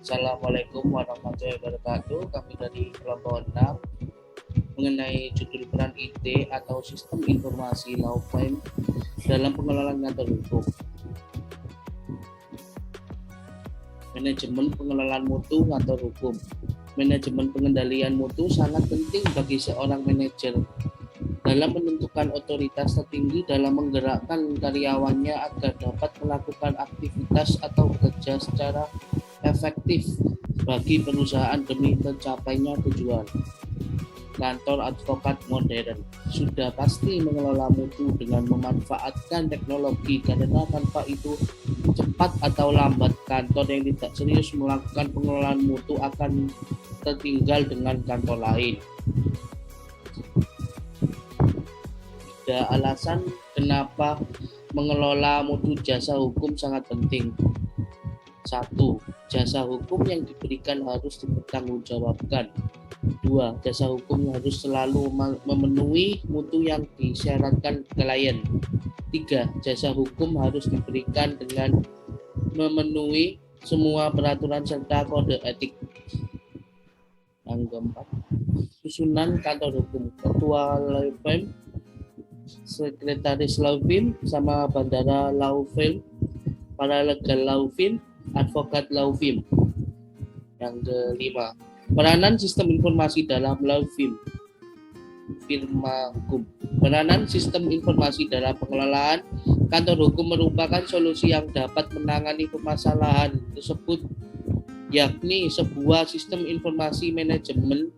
Assalamualaikum warahmatullahi wabarakatuh. Kami dari kelompok 6 mengenai judul peran IT atau sistem informasi law firm dalam pengelolaan kantor hukum. Manajemen pengelolaan mutu kantor hukum. Manajemen pengendalian mutu sangat penting bagi seorang manajer dalam menentukan otoritas tertinggi dalam menggerakkan karyawannya agar dapat melakukan aktivitas atau bekerja secara efektif bagi perusahaan demi tercapainya tujuan. Kantor advokat modern sudah pasti mengelola mutu dengan memanfaatkan teknologi, karena tanpa itu cepat atau lambat kantor yang tidak serius melakukan pengelolaan mutu akan tertinggal dengan kantor lain. Ada alasan kenapa mengelola mutu jasa hukum sangat penting. 1. Jasa hukum yang diberikan harus dipertanggungjawabkan. 2. Jasa hukum harus selalu memenuhi mutu yang disyaratkan klien. 3. Jasa hukum harus diberikan dengan memenuhi semua peraturan serta kode etik. Yang keempat, susunan kantor hukum. Ketua law firm, sekretaris law firm, sama bandara law firm, paralegal law firm, advokat law firm. Yang kelima, peranan sistem informasi dalam law firm, firma hukum. Peranan sistem informasi dalam pengelolaan kantor hukum merupakan solusi yang dapat menangani permasalahan tersebut, yakni sebuah sistem informasi manajemen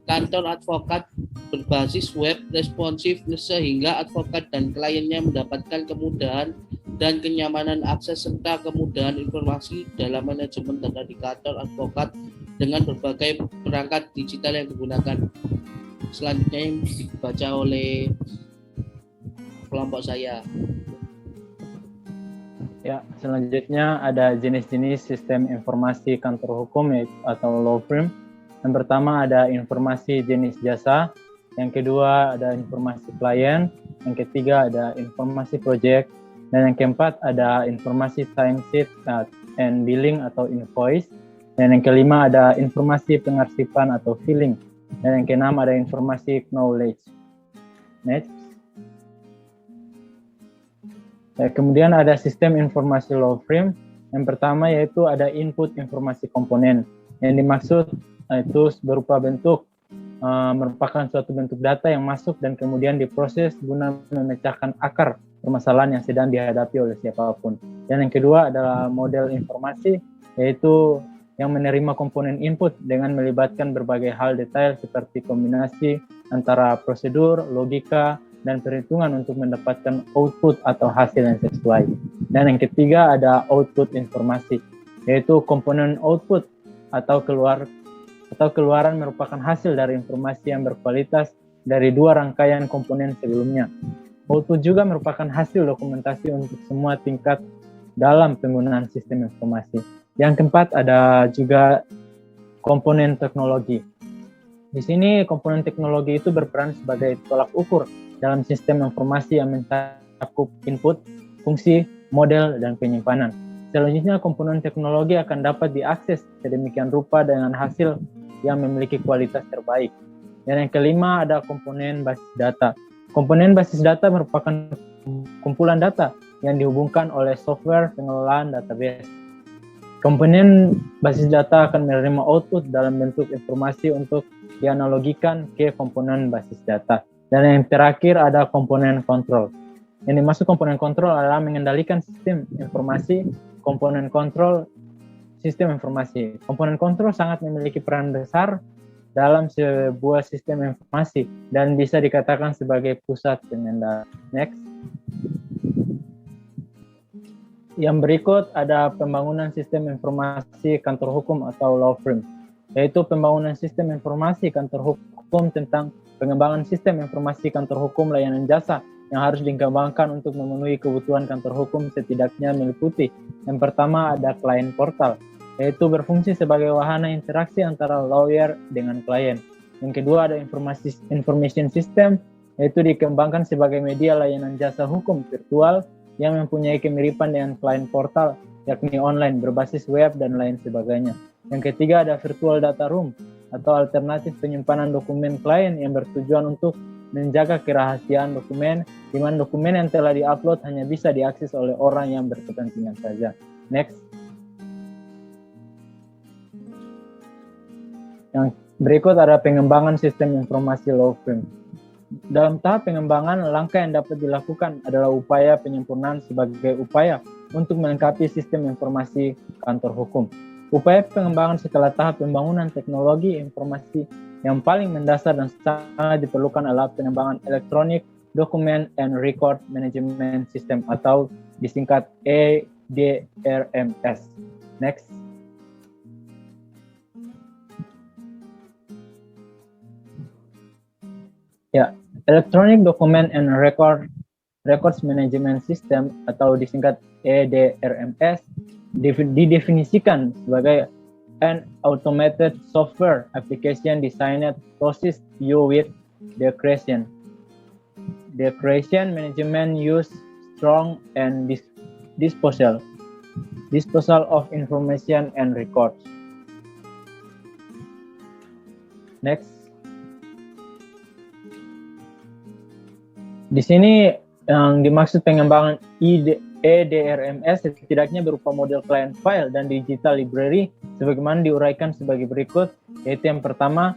kantor advokat berbasis web responsif sehingga advokat dan kliennya mendapatkan kemudahan dan kenyamanan akses serta kemudahan informasi dalam manajemen data di kantor advokat dengan berbagai perangkat digital yang digunakan. Selanjutnya yang dibaca oleh kelompok saya. Ya, selanjutnya ada jenis-jenis sistem informasi kantor hukum atau law firm. Yang pertama ada informasi jenis jasa, yang kedua ada informasi klien, yang ketiga ada informasi project, dan yang keempat ada informasi timesheet and billing atau invoice, dan yang kelima ada informasi pengarsipan atau filing, dan yang keenam ada informasi knowledge. Next. Kemudian ada sistem informasi law firm. Yang pertama yaitu ada input informasi komponen. Yang dimaksud itu berupa bentuk merupakan suatu bentuk data yang masuk dan kemudian diproses guna memecahkan akar permasalahan yang sedang dihadapi oleh siapapun. Dan yang kedua adalah model informasi, yaitu yang menerima komponen input dengan melibatkan berbagai hal detail seperti kombinasi antara prosedur, logika, dan perhitungan untuk mendapatkan output atau hasil yang sesuai. Dan yang ketiga ada output informasi, yaitu komponen output atau keluaran merupakan hasil dari informasi yang berkualitas dari dua rangkaian komponen sebelumnya. Output juga merupakan hasil dokumentasi untuk semua tingkat dalam penggunaan sistem informasi. Yang keempat ada juga komponen teknologi. Di sini komponen teknologi itu berperan sebagai tolak ukur dalam sistem informasi yang mencakup input, fungsi, model, dan penyimpanan. Selanjutnya, komponen teknologi akan dapat diakses sedemikian rupa dengan hasil yang memiliki kualitas terbaik. Dan yang kelima ada komponen basis data. Komponen basis data merupakan kumpulan data yang dihubungkan oleh software pengelolaan database. Komponen basis data akan menerima output dalam bentuk informasi untuk dianalogikan ke komponen basis data. Dan yang terakhir ada komponen kontrol. Yang dimaksud komponen kontrol adalah mengendalikan sistem informasi, komponen kontrol sistem informasi. Komponen kontrol sangat memiliki peran besar dalam sebuah sistem informasi dan bisa dikatakan sebagai pusat pengendali. Next. Yang berikut ada pembangunan sistem informasi kantor hukum atau law firm, yaitu pembangunan sistem informasi kantor hukum tentang pengembangan sistem informasi kantor hukum layanan jasa yang harus dikembangkan untuk memenuhi kebutuhan kantor hukum setidaknya meliputi. Yang pertama ada client portal, yaitu berfungsi sebagai wahana interaksi antara lawyer dengan klien. Yang kedua ada information system, yaitu dikembangkan sebagai media layanan jasa hukum virtual yang mempunyai kemiripan dengan client portal yakni online, berbasis web, dan lain sebagainya. Yang ketiga ada virtual data room, atau alternatif penyimpanan dokumen klien yang bertujuan untuk menjaga kerahasiaan dokumen, di mana dokumen yang telah diupload hanya bisa diakses oleh orang yang berkepentingan saja. Next. Yang berikut ada pengembangan sistem informasi law firm. Dalam tahap pengembangan, langkah yang dapat dilakukan adalah upaya penyempurnaan sebagai upaya untuk melengkapi sistem informasi kantor hukum. Upaya pengembangan setelah tahap pembangunan teknologi informasi yang paling mendasar dan sangat diperlukan adalah pengembangan Electronic Document and Record Management System atau disingkat EDRMS. Next. Ya, Electronic Document and Records Management System atau disingkat EDRMS didefinisikan sebagai an automated software application designed to assist you with the creation management use strong and disposal of information and records. Next. Di sini yang dimaksud pengembangan EDRMS setidaknya berupa model client file dan digital library sebagaimana diuraikan sebagai berikut, yaitu yang pertama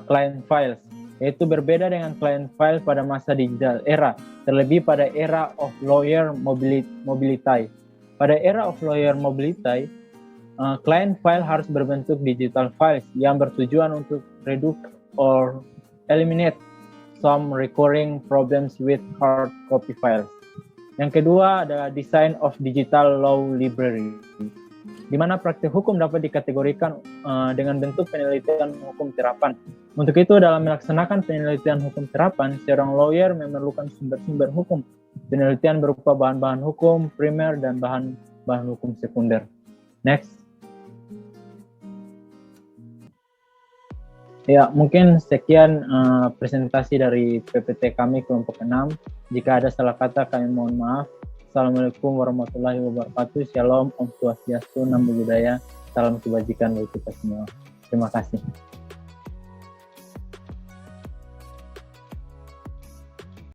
client files, yaitu berbeda dengan client file pada masa digital era, terlebih pada era of lawyer mobility. Pada era of lawyer mobility, client file harus berbentuk digital files yang bertujuan untuk reduce or eliminate some recurring problems with hard copy files. Yang kedua adalah design of digital law library, di mana praktik hukum dapat dikategorikan dengan bentuk penelitian hukum terapan. Untuk itu, dalam melaksanakan penelitian hukum terapan, seorang lawyer memerlukan sumber-sumber hukum. Penelitian berupa bahan-bahan hukum primer dan bahan-bahan hukum sekunder. Next. Ya, mungkin sekian presentasi dari PPT kami kelompok 6. Jika ada salah kata, kami mohon maaf. Assalamualaikum warahmatullahi wabarakatuh. Shalom, Om Swastiastu, Namo Buddhaya. Salam kebajikan bagi kita semua. Terima kasih.